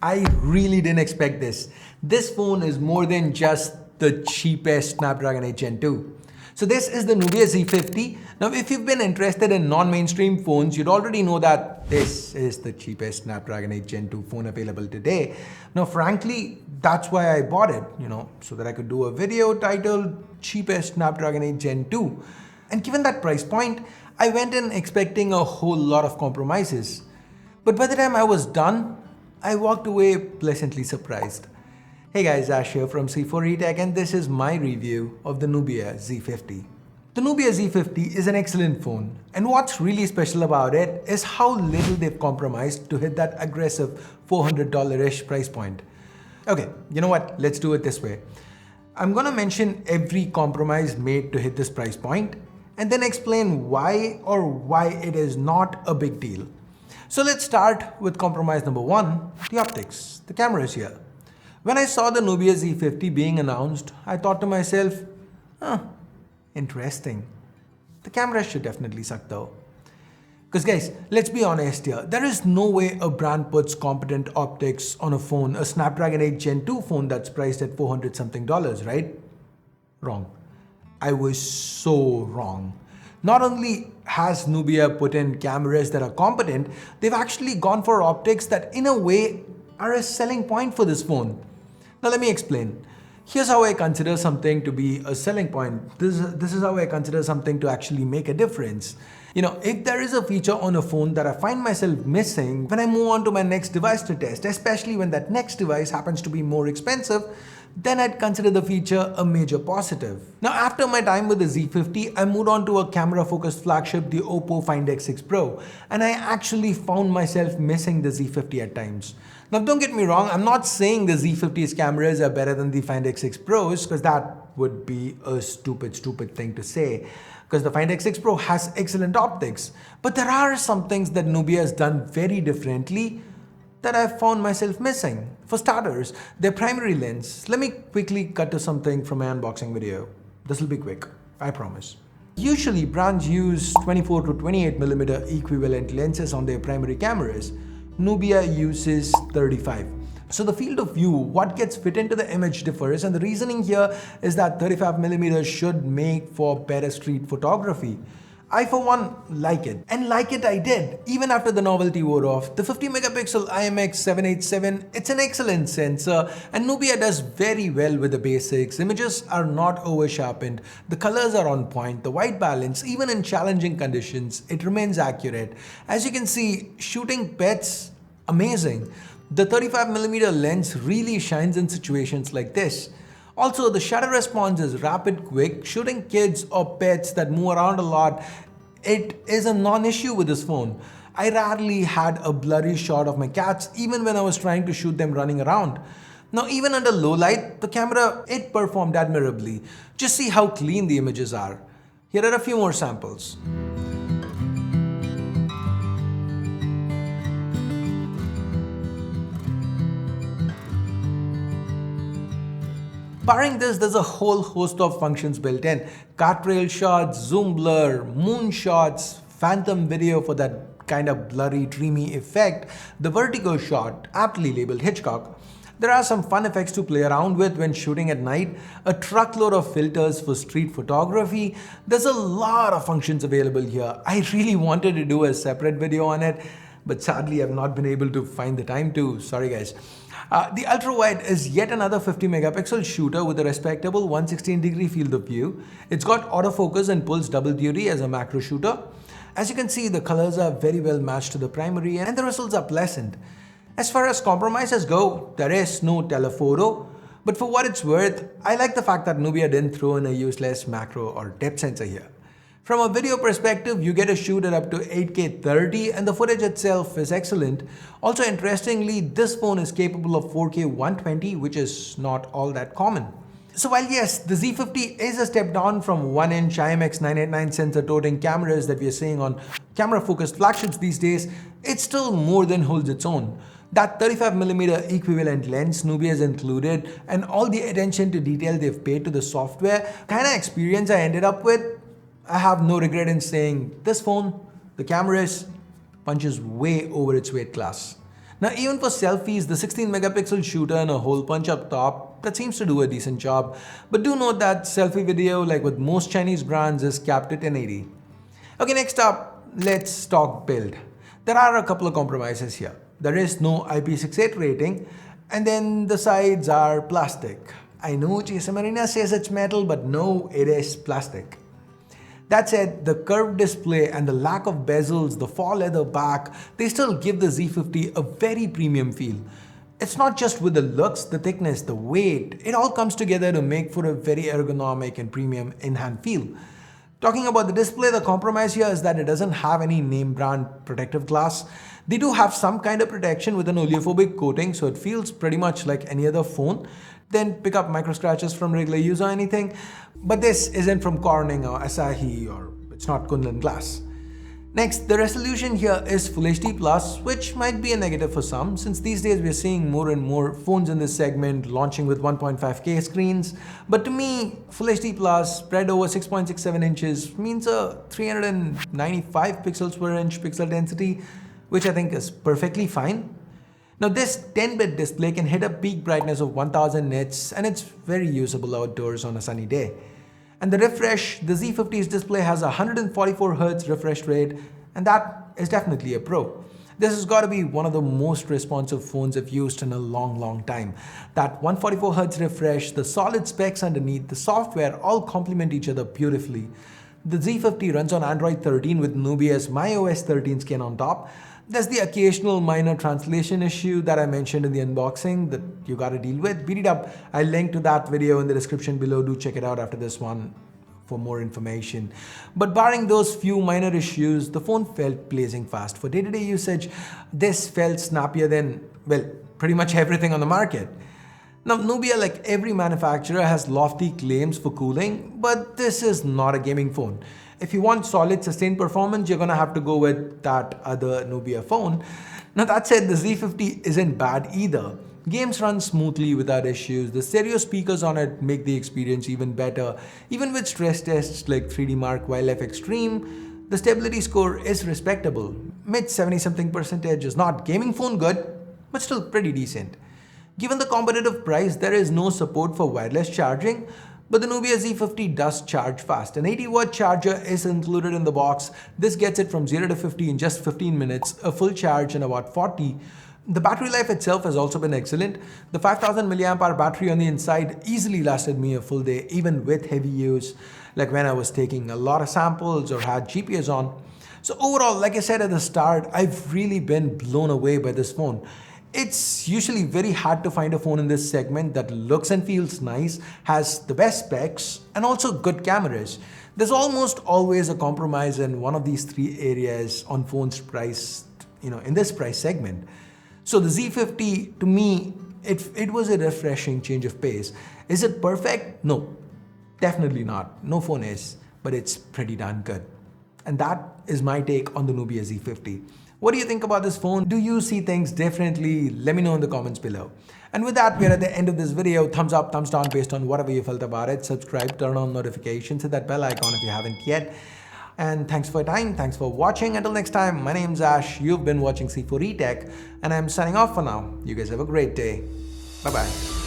I really didn't expect this. This phone is more than just the cheapest Snapdragon 8 Gen 2. So this is the Nubia Z50. Now if you've been interested in non-mainstream phones, you'd already know that this is the cheapest Snapdragon 8 Gen 2 phone available today. Now frankly, that's why I bought it, so that I could do a video titled Cheapest Snapdragon 8 Gen 2. And given that price point, I went in expecting a whole lot of compromises. But by the time I was done, I walked away pleasantly surprised. Hey guys, Ash here from C4E Tech, and this is my review of the Nubia Z50. The Nubia Z50 is an excellent phone, and what's really special about it is how little they've compromised to hit that aggressive $400-ish price point. Okay, you know what? Let's do it this way. I'm gonna mention every compromise made to hit this price point, and then explain why it is not a big deal. So let's start with compromise number one, the optics. The camera is here. When I saw the Nubia Z50 being announced, I thought to myself, interesting. The camera should definitely suck though. Because guys, let's be honest here, there is no way a brand puts competent optics on a phone, a Snapdragon 8 Gen 2 phone that's priced at $400 something, right? Wrong. I was so wrong. Not only has Nubia put in cameras that are competent, they've actually gone for optics that in a way are a selling point for this phone. Now let me explain. Here's how I consider something to be a selling point. This is how I consider something to actually make a difference. If there is a feature on a phone that I find myself missing when I move on to my next device to test, especially when that next device happens to be more expensive, then I'd consider the feature a major positive. Now after my time with the Z50, I moved on to a camera-focused flagship, the Oppo Find X6 Pro, and I actually found myself missing the Z50 at times. Now don't get me wrong, I'm not saying the Z50's cameras are better than the Find X6 Pros, because that would be a stupid thing to say, because the Find X6 Pro has excellent optics. But there are some things that Nubia has done very differently that I've found myself missing. For starters, their primary lens. Let me quickly cut to something from my unboxing video. This will be quick, I promise. Usually brands use 24 to 28mm equivalent lenses on their primary cameras. Nubia uses 35. So the field of view, what gets fit into the image differs, and the reasoning here is that 35mm should make for better street photography. I for one like it, and like it I did, even after the novelty wore off. The 50MP IMX787, it's an excellent sensor, and Nubia does very well with the basics. Images are not over sharpened, the colors are on point, the white balance, even in challenging conditions, it remains accurate. As you can see, shooting pets, amazing. The 35mm lens really shines in situations like this. Also, the shutter response is rapid, quick. Shooting kids or pets that move around a lot, it is a non-issue with this phone. I rarely had a blurry shot of my cats even when I was trying to shoot them running around. Now, even under low light, the camera, it performed admirably. Just see how clean the images are. Here are a few more samples. Barring this, there's a whole host of functions built in. Car trail shots, zoom blur, moon shots, phantom video for that kind of blurry, dreamy effect, the vertigo shot, aptly labeled Hitchcock. There are some fun effects to play around with when shooting at night, a truckload of filters for street photography. There's a lot of functions available here. I really wanted to do a separate video on it, but sadly I've not been able to find the time to. Sorry guys. The ultra-wide is yet another 50MP shooter with a respectable 116° field of view. It's got autofocus and pulse double duty as a macro shooter. As you can see, the colors are very well matched to the primary and the results are pleasant. As far as compromises go, there is no telephoto, but for what it's worth, I like the fact that Nubia didn't throw in a useless macro or depth sensor here. From a video perspective, you get to shoot at up to 8K 30 and the footage itself is excellent. Also interestingly, this phone is capable of 4K 120, which is not all that common. So while yes, the Z50 is a step down from 1-inch IMX989 sensor-toting cameras that we are seeing on camera-focused flagships these days, it still more than holds its own. That 35mm equivalent lens Nubia has included and all the attention to detail they've paid to the software, kind of experience I ended up with, I have no regret in saying this phone, the camera punches way over its weight class. Now even for selfies, the 16 megapixel shooter and a hole punch up top, that seems to do a decent job. But do note that selfie video, like with most Chinese brands, is capped at 1080. Okay, next up, let's talk build. There are a couple of compromises here. There is no IP68 rating, and then the sides are plastic. I know Jason Marina says it's metal, but no, it is plastic. That said, the curved display and the lack of bezels, the faux leather back, they still give the Z50 a very premium feel. It's not just with the looks, the thickness, the weight, it all comes together to make for a very ergonomic and premium in-hand feel. Talking about the display, the compromise here is that it doesn't have any name brand protective glass. They do have some kind of protection with an oleophobic coating, so it feels pretty much like any other phone. Then pick up micro scratches from regular use or anything. But this isn't from Corning or Asahi, or it's not Kunlun glass. Next, the resolution here is Full HD Plus, which might be a negative for some, since these days we're seeing more and more phones in this segment launching with 1.5K screens. But to me, Full HD Plus spread over 6.67 inches means a 395 pixels per inch pixel density, which I think is perfectly fine. Now this 10-bit display can hit a peak brightness of 1000 nits, and it's very usable outdoors on a sunny day. And the refresh, the Z50's display has a 144Hz refresh rate, and that is definitely a pro. This has got to be one of the most responsive phones I've used in a long time. That 144Hz refresh, the solid specs underneath, the software all complement each other beautifully. The Z50 runs on Android 13 with Nubia's iOS 13 skin on top. There's the occasional minor translation issue that I mentioned in the unboxing that you gotta deal with. Beat it up. I'll link to that video in the description below. Do check it out after this one for more information. But barring those few minor issues, the phone felt blazing fast. For day-to-day usage, this felt snappier than, well, pretty much everything on the market. Now, Nubia, like every manufacturer, has lofty claims for cooling, but this is not a gaming phone. If you want solid sustained performance, you're gonna have to go with that other Nubia phone. Now that said, the Z50 isn't bad either. Games run smoothly without issues. The stereo speakers on it make the experience even better. Even with stress tests like 3D Mark Wildlife Extreme, the stability score is respectable. Mid 70-something percentage is not gaming phone good, but still pretty decent. Given the competitive price, there is no support for wireless charging, but the Nubia Z50 does charge fast. An 80-watt charger is included in the box. This gets it from 0 to 50 in just 15 minutes, a full charge in about 40. The battery life itself has also been excellent. The 5000 mAh battery on the inside easily lasted me a full day, even with heavy use, like when I was taking a lot of samples or had GPS on. So overall, like I said at the start, I've really been blown away by this phone. It's usually very hard to find a phone in this segment that looks and feels nice, has the best specs, and also good cameras. There's almost always a compromise in one of these three areas on phones priced, in this price segment. So the Z50, to me, it was a refreshing change of pace. Is it perfect? No, definitely not. No phone is, but it's pretty darn good. And that is my take on the Nubia Z50. What do you think about this phone? Do you see things differently? Let me know in the comments below. And with that, we're at the end of this video. Thumbs up, thumbs down based on whatever you felt about it. Subscribe, turn on notifications, hit that bell icon if you haven't yet. And thanks for your time. Thanks for watching. Until next time, my name's Ash. You've been watching C4E Tech, and I'm signing off for now. You guys have a great day. Bye-bye.